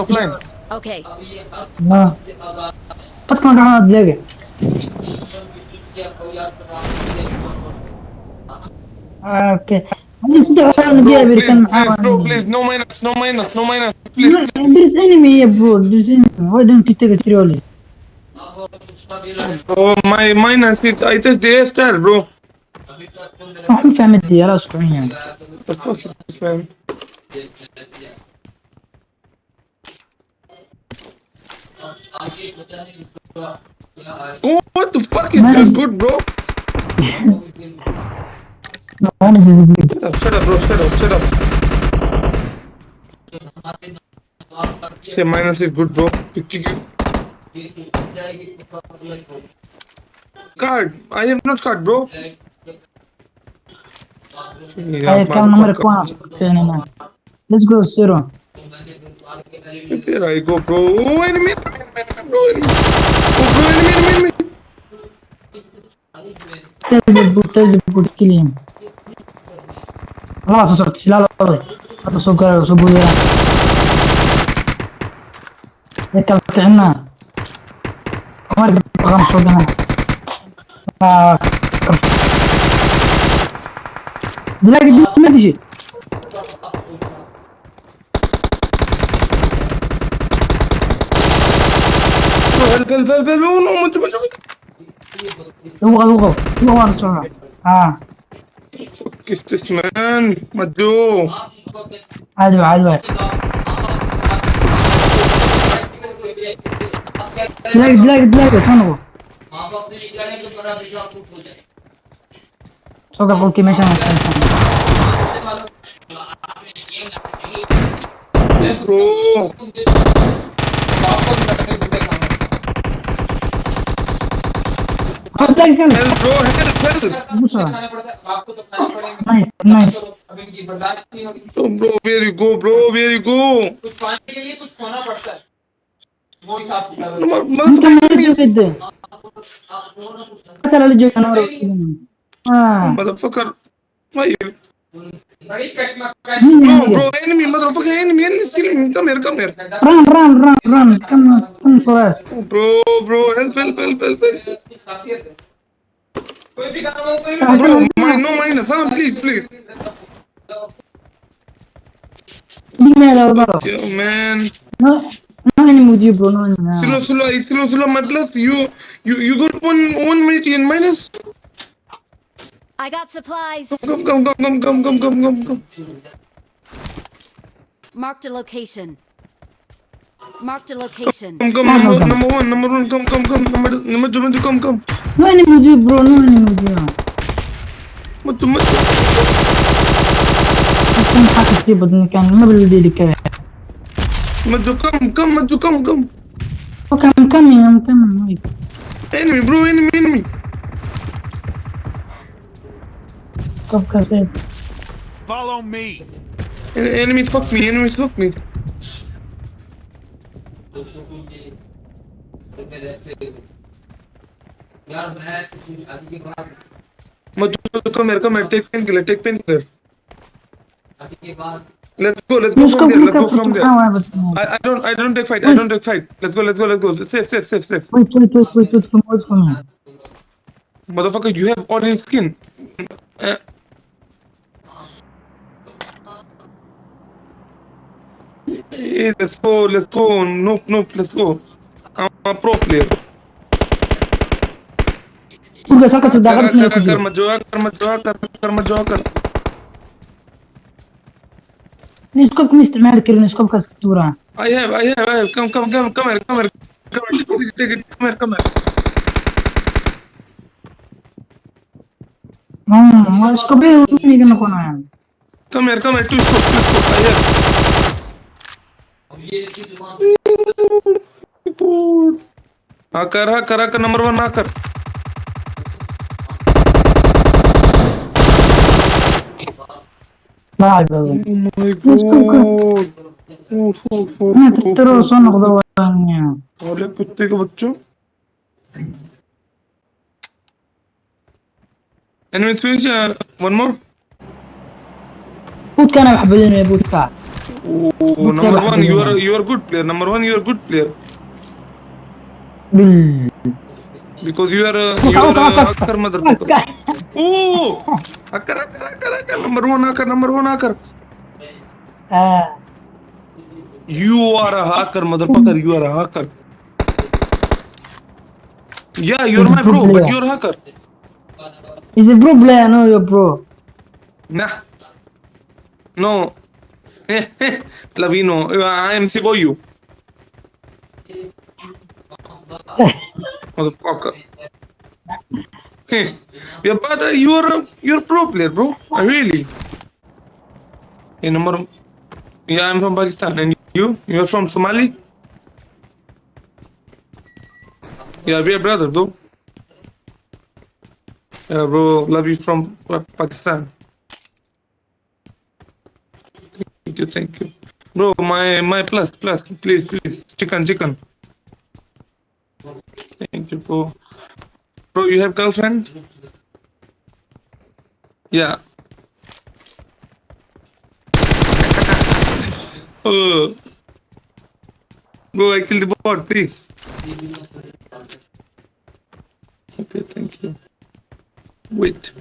offline. Okay. ما قد كان قاعد دقيقة اوكي هذه صدق على Bro, نبيها please, كان please, bro, معاون please, no minus, no minus, no minus, please. there's enemy يا برو there's enemy why don't you take a trolley Oh, my minus is, I touched the hairstyle, bro. ما فهمت دي يلا اسكعين يعني The fuck is this, man? Oh, what the fuck is this good, bro? انا ديزبلي Shut up, bro, shut up, shut up. Say minus is good, bro. Card, I have not card, bro. هاي كان نمر كواس ثاني let's go zero Here I go, bro. Oh, enemy, bro, enemy. Oh, bro, enemy. تجربة كليم خلاص صرت سلالة هذا سوق سوبويا يكلك عنا مرق بغم سوقنا دلاقي ما تجي Help. Oh, no, much. هو ورا Fuck is this, man? Madhu. عدوى دلاقي صنعوا سوق القول ماشي Bro. تلاقي كم Help, bro. Help. نايس Oh, bro, where you go, bro? Where you go? ممكن ما يصير أسأل اللي جاي أنا Motherfucker. Why you? No, bro, enemy, motherfucker, enemy is killing me. Come here. run come for us Oh, bro, help. Bro, no minus, huh? Please. give me a little Yo, man. no enemy with you bro no enemy Slow, my blast. You got one minute in minus? I got supplies. Come. Marked a location. Come, number one, come. Number two, come. no enemy with you bro no enemy with you Matu. كم حاجة سيبه كان ما بالودي لك Maju, come. I'm coming Enemy, bro, enemy. كم كسر Follow me. Enemies fuck me. Maju, come here, take painkiller. Let's go from there. I don't take fight. Let's go. Safe. wait for me Motherfucker, you have orange skin. Hey, let's go. Nope, let's go. I'm a pro player. Udah sakit sudah kan कर मत जो कर نسكب مستعمل كريم نسكب كاسكتورة I have come here take it come here ما نسكب ايه وني كنا كنا come here two scope I have कर number 1 कर لا oh my god انا ترى صنع ضوانيا ओले कुत्ते के बच्चों enemies finish one more بوت كان بحبلين يا بوت كان Oh, number one, you are good player. Number one, you are good player Bil. because you are hacker motherfucker. Oh, hacker. Number one hacker. Ah, You are a hacker motherfucker. You are a hacker. Yeah, you're he's a my pro bro, but player. you're a hacker. He's a pro player. No, you're pro. Nah, no. Lavino, I am Siboyu. Motherfucker. Yeah, but you're pro player, bro. Really. Hey, number. Yeah, I'm from Pakistan, and you? You're from Somali? Yeah, we are brother, bro. Yeah, bro. Love you from Pakistan. Thank you, bro. My plus, please, chicken. Thank you, bro. Bro, you have girlfriend? Yeah. Oh, bro, I killed the bot, please. Okay, thank you. Wait.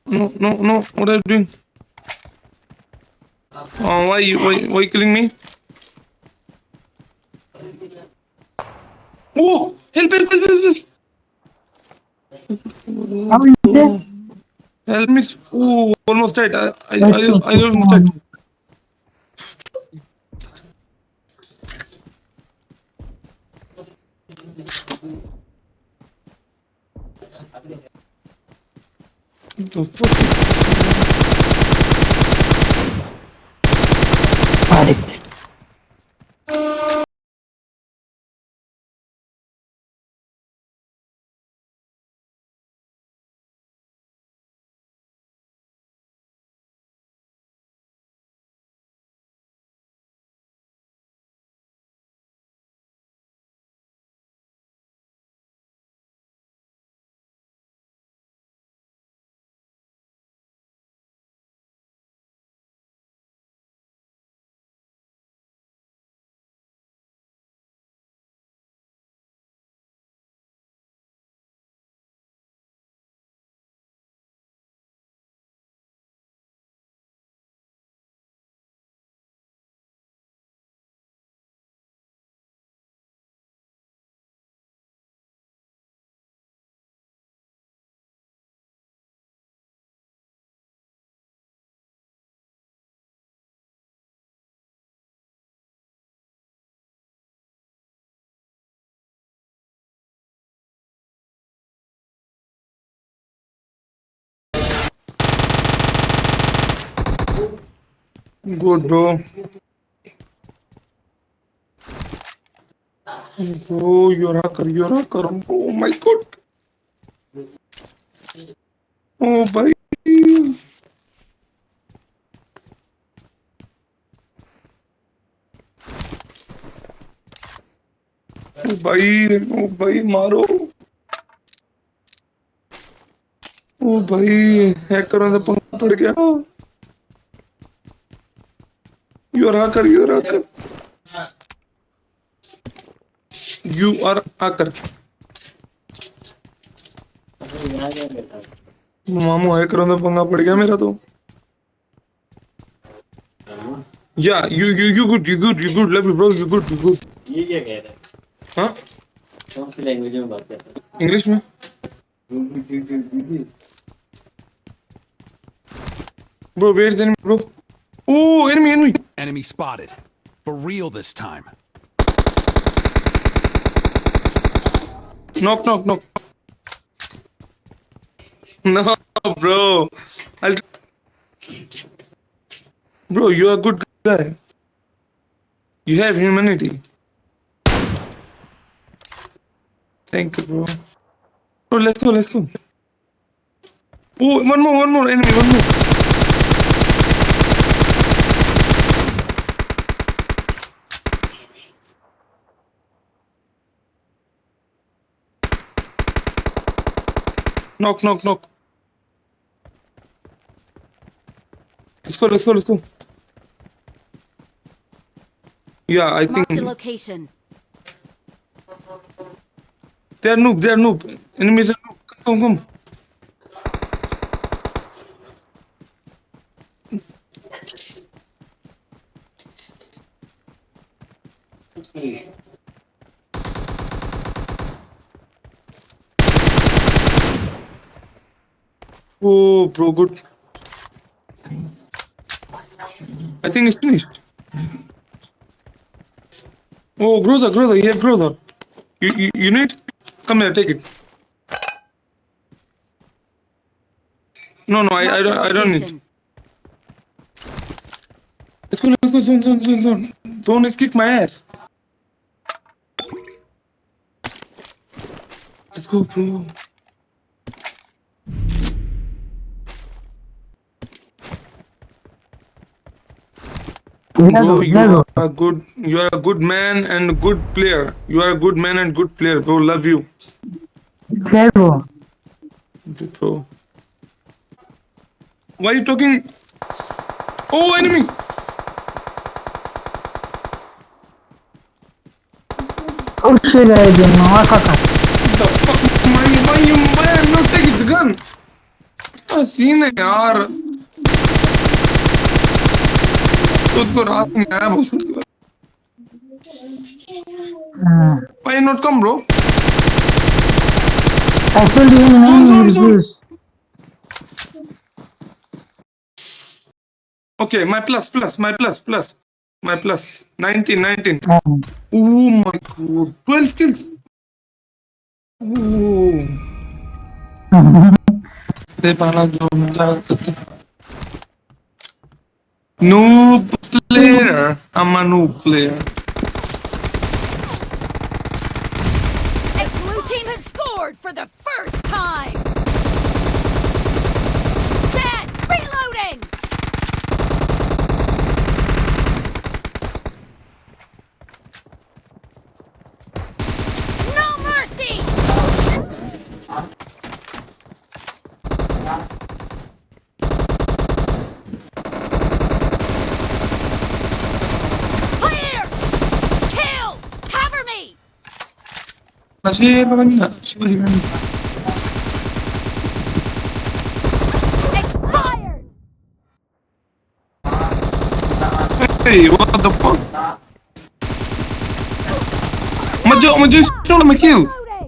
No. What are you doing? Oh, why you killing me? Oh, help. How are you there? Help me. Oh, almost died. I Let's go. almost died. The fuck? Addict. Good, bro. Bro, you're a hacker. Oh my god. Oh, bye. Oh, bye, मारो. Oh, भाई हैकरों से पंगा पड़ गया. You're a hacker. You are hacker. मामू हैकरों से पंगा पड़ गया मेरा तो. Yeah, you good. Love you, bro. You good. ये क्या कह रहा है? हाँ? कौन सी लैंग्वेज में बात करता है? इंग्लिश में? Bro, where's the enemy, bro? Oh, enemy. Enemy spotted. For real this time. Knock. No, bro. Bro, you are a good guy. You have humanity. Thank you, bro. Bro, let's go. Oh, one more enemy, one more. Knock. Let's go. Yeah, I think Marked a location. they're noob. Enemies are noob. Come. Oh, bro, good. I think it's finished. Oh, Groza, you have Groza. You need? Come here, take it. No, I don't need. Location. Let's go, zone. Don't escape my ass. Let's go, bro. Bro, you are a good man and a good player. You are a good man and good player, bro. Love you. Zero. Bro. Why are you talking? Oh, enemy! Oh shit, I didn't know. I got The fuck? Why I'm not taking the gun? क्या scene है यार? खुद को रात नहीं आया बहुत शुरू किया. Why you not come, bro? I told you in Zone. reviews. Okay, my plus. 19. Oh my god, 12 kills. Oh. Noob player. I'm a noob player. A blue team has scored for the first time. Dead. Reloading. No mercy. Clear. Killed. Cover me. Expired. Hey, what the fuck? Majo, stole my kill. Reloading.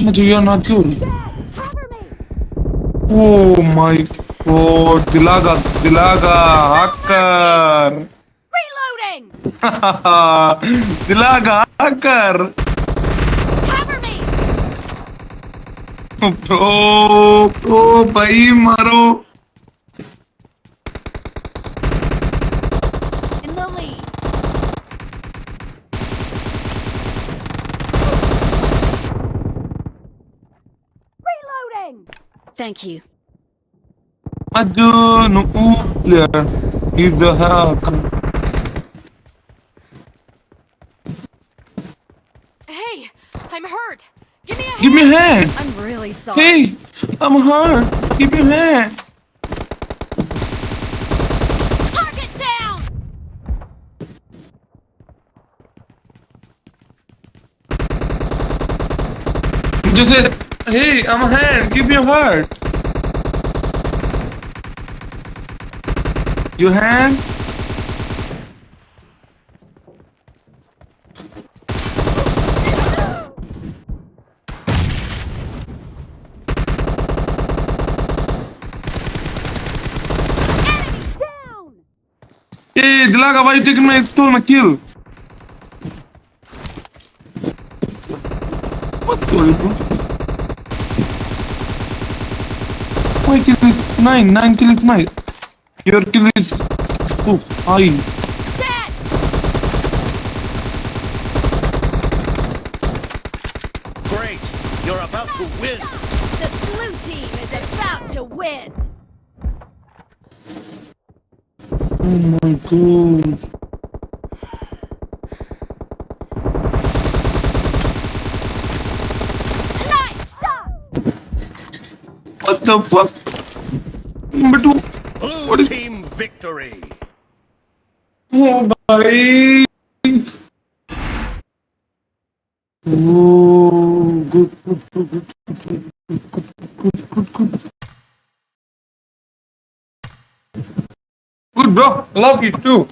Majo, you're not good. Cover me. Oh my god, Dilaga, hacker. Reloading. Dilaga, hacker. Cover me. Bro, bhai maro. In the lead. Reloading. Thank you. Majo, no player. He's a hacker. Hey, I'm hurt. Give me a hand. Give me a hand. I'm really sorry. Hey, I'm hurt. Give me a hand. Target down. Just say, hey, I'm a hand. Give me a heart. Your hand? Enemy down. Hey, Dilaga, why you taking my stole my kill? What story, bro? My kill is 9. 9 kill is mine. Your kill is 5. Dead. Great. You're about to win. The blue team is about to win. Oh my god. Nice shot. What the fuck? Number 2. Blue team victory. Oh, bhai. Oh, good. Good, bro. Love you too.